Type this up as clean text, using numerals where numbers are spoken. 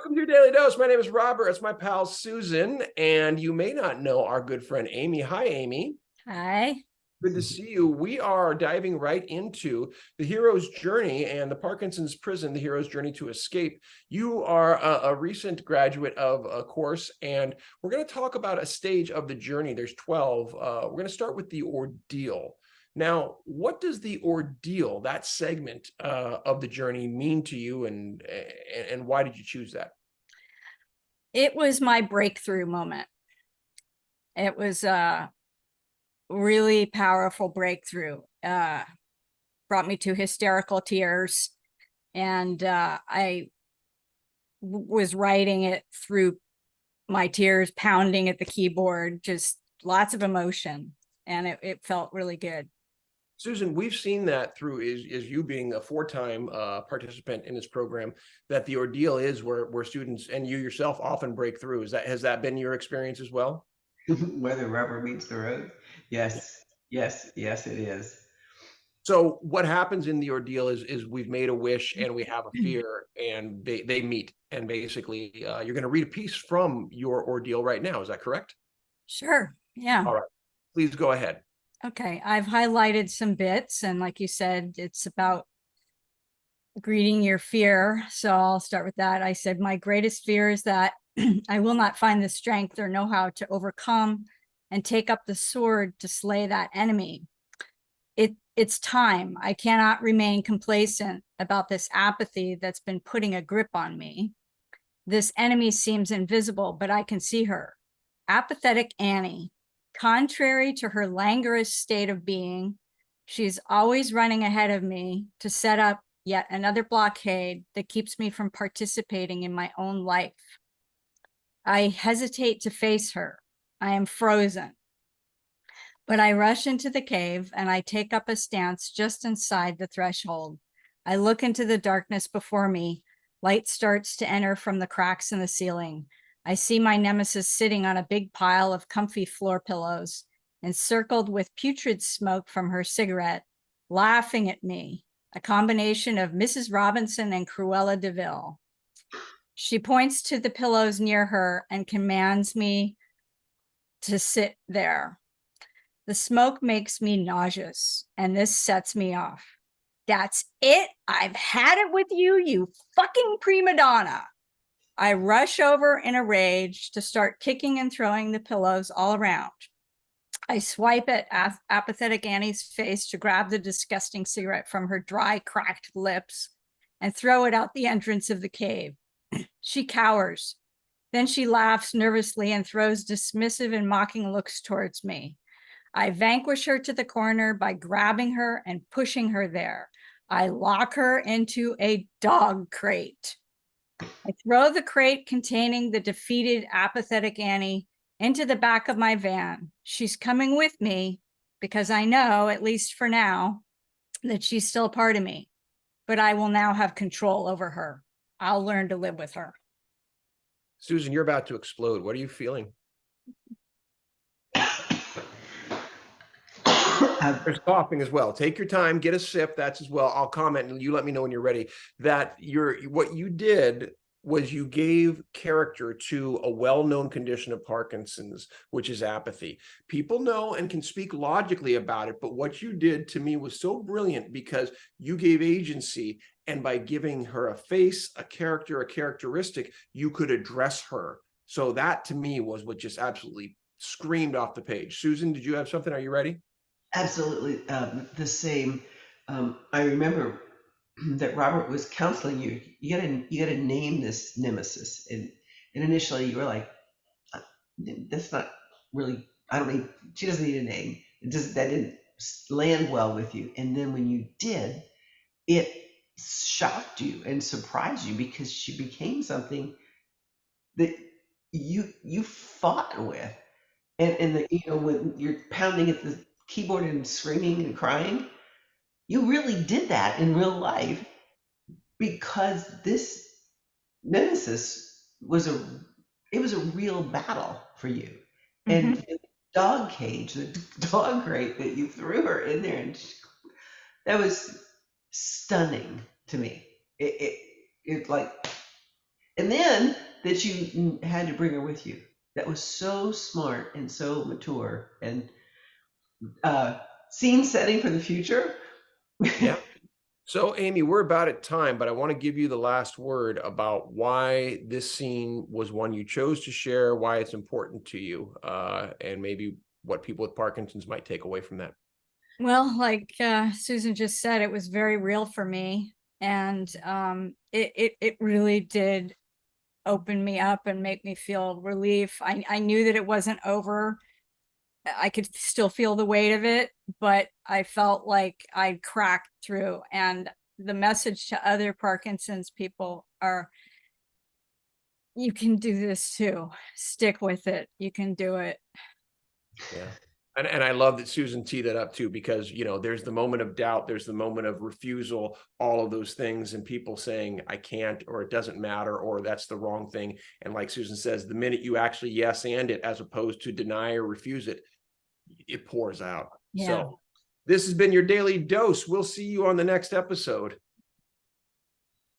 Welcome to your Daily Dose. My name is Robert. It's my pal Susan, and you may not know our good friend Amy. Hi, Amy. Hi. Good to see you. We are diving right into the hero's journey and the Parkinson's prison, the hero's journey to escape. You are a recent graduate of a course, and we're going to talk about a stage of the journey. There's 12. We're going to start with the ordeal. Now, what does the ordeal, that segment of the journey, mean to you, and why did you choose that? It was my breakthrough moment. It was a really powerful breakthrough. Brought me to hysterical tears, and I was writing it through my tears, pounding at the keyboard, just lots of emotion, and it felt really good. Susan, we've seen that through is you being a four-time participant in this program, that the ordeal is where students and you yourself often break through. Has that been your experience as well? Where the rubber meets the road. Yes, yes, yes, it is. So what happens in the ordeal is we've made a wish and we have a fear, and they meet, and basically you're going to read a piece from your ordeal right now. Is that correct? Sure. Yeah. All right, please go ahead. Okay. I've highlighted some bits, and like you said, it's about greeting your fear. So I'll start with that. I said, my greatest fear is that I will not find the strength or know how to overcome and take up the sword to slay that enemy. It's time. I cannot remain complacent about this apathy that's been putting a grip on me. This enemy seems invisible, but I can see her. Apathetic Annie. Contrary to her languorous state of being, she's always running ahead of me to set up yet another blockade that keeps me from participating in my own life. I hesitate to face her. I am frozen. But I rush into the cave and I take up a stance just inside the threshold. I look into the darkness before me. Light starts to enter from the cracks in the ceiling. I see my nemesis sitting on a big pile of comfy floor pillows, encircled with putrid smoke from her cigarette, laughing at me, a combination of Mrs. Robinson and Cruella de Vil. She points to the pillows near her and commands me to sit there. The smoke makes me nauseous, and this sets me off. That's it. I've had it with you, you fucking prima donna. I rush over in a rage to start kicking and throwing the pillows all around. I swipe at apathetic Annie's face to grab the disgusting cigarette from her dry, cracked lips and throw it out the entrance of the cave. She cowers. Then she laughs nervously and throws dismissive and mocking looks towards me. I vanquish her to the corner by grabbing her and pushing her there. I lock her into a dog crate. I throw the crate containing the defeated apathetic Annie into the back of my van. She's coming with me because I know, at least for now, that she's still part of me, but I will now have control over her. I'll learn to live with her. Susan, you're about to explode. What are you feeling? There's coughing as well. Take your time, get a sip. That's as well. I'll comment and you let me know when you're ready. That what you did was you gave character to a well-known condition of Parkinson's, which is apathy. People know and can speak logically about it, but what you did to me was so brilliant because you gave agency, and by giving her a face, a character, a characteristic, you could address her. So that to me was what just absolutely screamed off the page. Susan, did you have something? Are you ready? Absolutely the same. I remember that Robert was counseling you. You gotta name this nemesis, and initially you were like, "That's not really. I don't need. She doesn't need a name. That didn't land well with you." And then when you did, it shocked you and surprised you because she became something that you fought with. And when you're pounding at the keyboard and screaming and crying, you really did that in real life because this nemesis was a real battle for you. And the dog cage, the dog crate that you threw her in there, and that was stunning to me. It like And then that you had to bring her with you. That was so smart and so mature and scene setting for the future. Yeah. So, Amy, we're about at time, but I want to give you the last word about why this scene was one you chose to share, why it's important to you, and maybe what people with Parkinson's might take away from that. Well, like Susan just said, it was very real for me, and it really did open me up and make me feel relief. I knew that it wasn't over. I could still feel the weight of it, but I felt like I'd cracked through. And the message to other Parkinson's people are, you can do this too. Stick with it. You can do it. Yeah. And I love that Susan teed that up too, because, you know, there's the moment of doubt, there's the moment of refusal, all of those things, and people saying, I can't, or it doesn't matter, or that's the wrong thing. And like Susan says, the minute you actually yes and it, as opposed to deny or refuse it, it pours out. Yeah. So this has been your daily dose. We'll see you on the next episode.